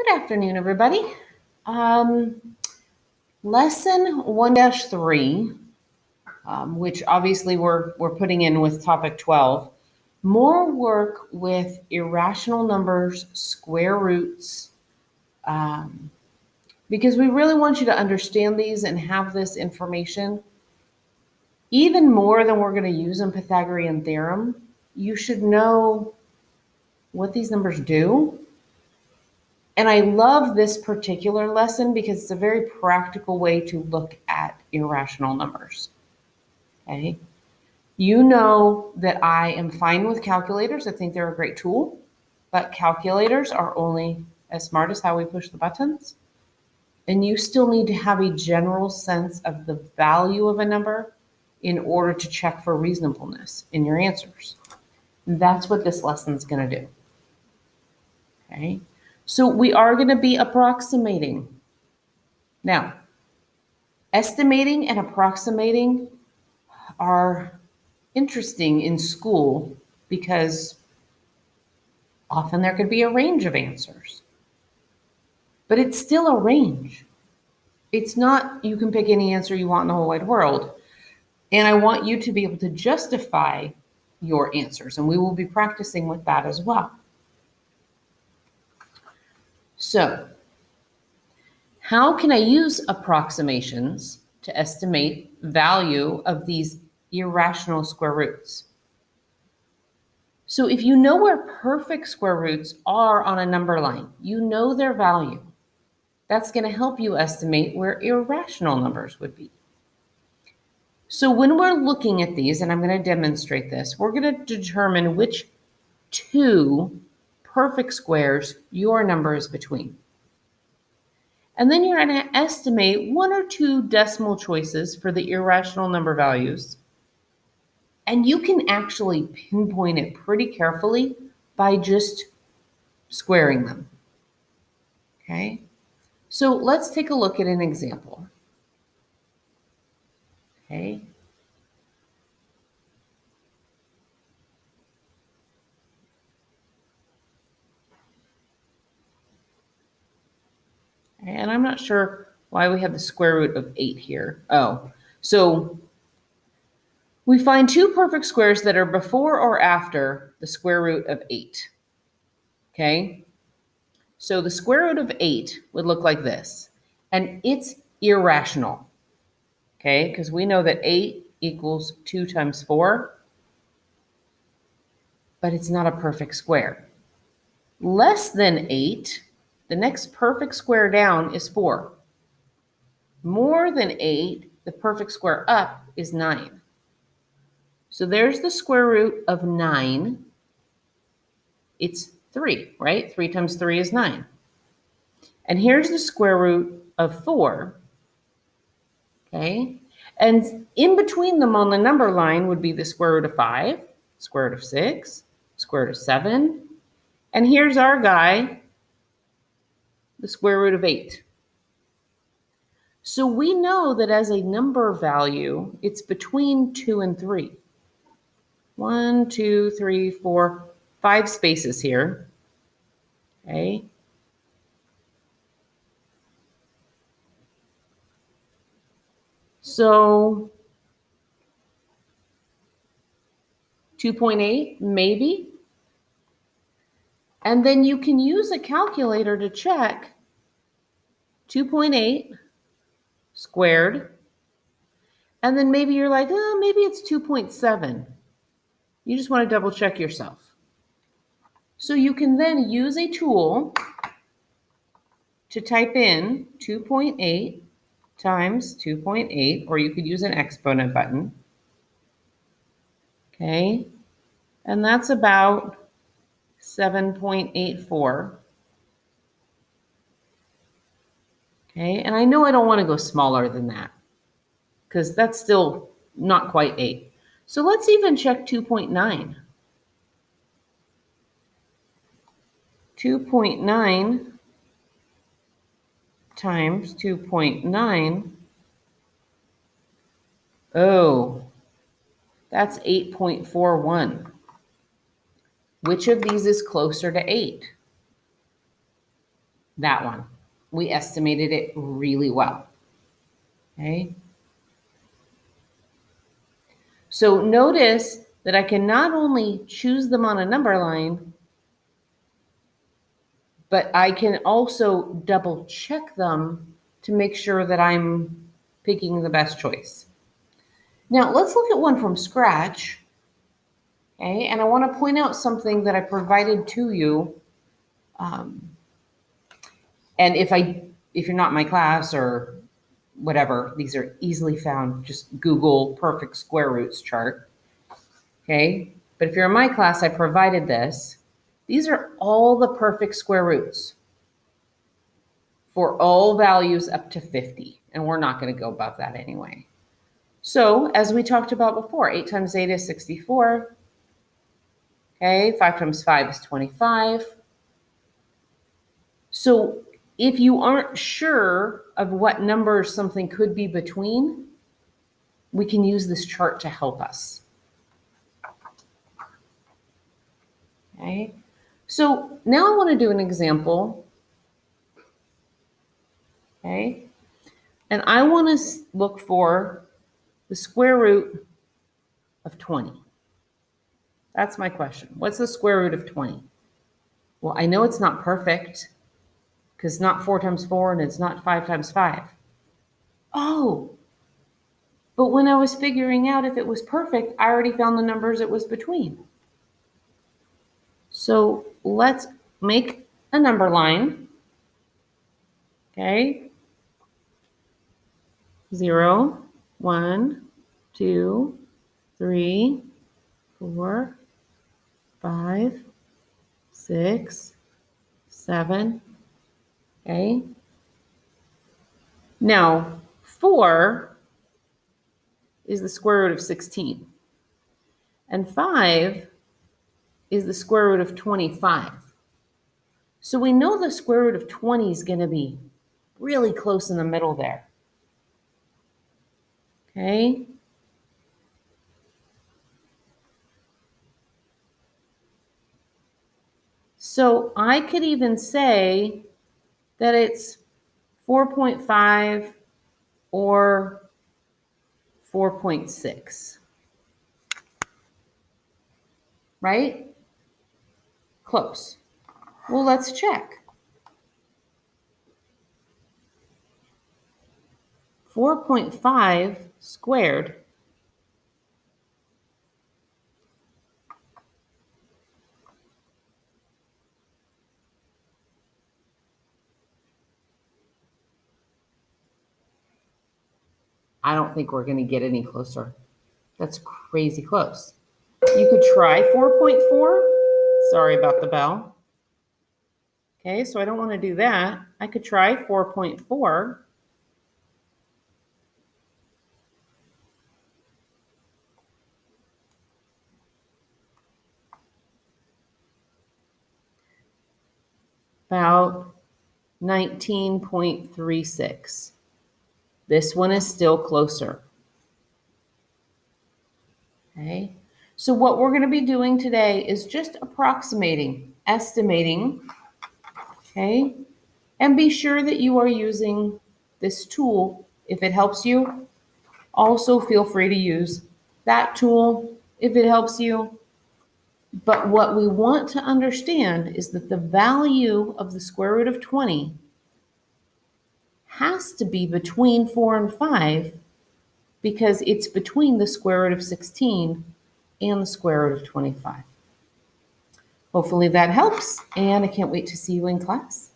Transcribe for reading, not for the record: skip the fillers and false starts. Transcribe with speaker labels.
Speaker 1: Good afternoon, everybody. Lesson 1-3, which obviously we're putting in with topic 12. More work with irrational numbers, square roots, because we really want you to understand these and have this information. Even more than we're going to use in Pythagorean theorem, you should know what these numbers do. And I love this particular lesson because it's a very practical way to look at irrational numbers. Okay. You know that I am fine with calculators. I think they're a great tool, but calculators are only as smart as how we push the buttons. And you still need to have a general sense of the value of a number in order to check for reasonableness in your answers. That's what this lesson is going to do. Okay. So we are going to be approximating. Now, estimating and approximating are interesting in school because often there could be a range of answers. But it's still a range. It's not you can pick any answer you want in the whole wide world. And I want you to be able to justify your answers, and we will be practicing with that as well. So, how can I use approximations to estimate value of these irrational square roots? So if you know where perfect square roots are on a number line, you know their value. That's going to help you estimate where irrational numbers would be. So when we're looking at these, and I'm going to demonstrate this, we're going to determine which two perfect squares your number is between. And then you're going to estimate one or two decimal choices for the irrational number values. And you can actually pinpoint it pretty carefully by just squaring them. Okay? So let's take a look at an example. Okay? And I'm not sure why we have the square root of 8 here. Oh, so we find two perfect squares that are before or after the square root of 8. Okay? So the square root of 8 would look like this. And it's irrational. Okay? Because we know that 8 equals 2 times 4. But it's not a perfect square. Less than 8, the next perfect square down is 4. More than 8, the perfect square up is 9. So there's the square root of 9. It's 3, right? 3 times 3 is 9. And here's the square root of 4. Okay? And in between them on the number line would be the square root of 5, square root of 6, square root of 7. And here's our guy, the square root of 8. So we know that as a number value, it's between 2 and 3. 1, 2, 3, 4, 5 spaces here. Okay. So 2.8, maybe. And then you can use a calculator to check 2.8 squared. And then maybe you're like, oh, maybe it's 2.7. You just want to double check yourself. So you can then use a tool to type in 2.8 times 2.8, or you could use an exponent button. Okay, and that's about 7.84. Okay, and I know I don't want to go smaller than that because that's still not quite 8. So let's even check 2.9. 2.9 times 2.9. Oh, that's 8.41. Which of these is closer to 8? That one. We estimated it really well. Okay. So notice that I can not only choose them on a number line, but I can also double check them to make sure that I'm picking the best choice. Now let's look at one from scratch. Okay, and I want to point out something that I provided to you. And if you're not in my class or whatever, these are easily found. Just Google perfect square roots chart. Okay, but if you're in my class, I provided this. These are all the perfect square roots for all values up to 50, and we're not going to go above that anyway. So as we talked about before, 8 times 8 is 64. Okay, 5 times 5 is 25. So if you aren't sure of what numbers something could be between, we can use this chart to help us. Okay, so now I want to do an example. Okay, and I want to look for the square root of 20. That's my question. What's the square root of 20? Well, I know it's not perfect because it's not 4 times 4 and it's not 5 times 5. Oh, but when I was figuring out if it was perfect, I already found the numbers it was between. So let's make a number line. Okay. 0, 1, 2, 3, 4, 5, 6, 7. Okay. Now, 4 is the square root of 16. And 5 is the square root of 25. So we know the square root of 20 is going to be really close in the middle there. Okay. So I could even say that it's 4.5 or 4.6. Right? Close. Well, let's check. 4.5 squared I don't think we're going to get any closer. That's crazy close. You could try 4.4. Sorry about the bell. Okay, so I don't want to do that. I could try 4.4. About 19.36. This one is still closer. Okay, so what we're going to be doing today is just approximating, estimating, okay? And be sure that you are using this tool if it helps you. Also, feel free to use that tool if it helps you. But what we want to understand is that the value of the square root of 20 has to be between 4 and 5 because it's between the square root of 16 and the square root of 25. Hopefully that helps, and I can't wait to see you in class.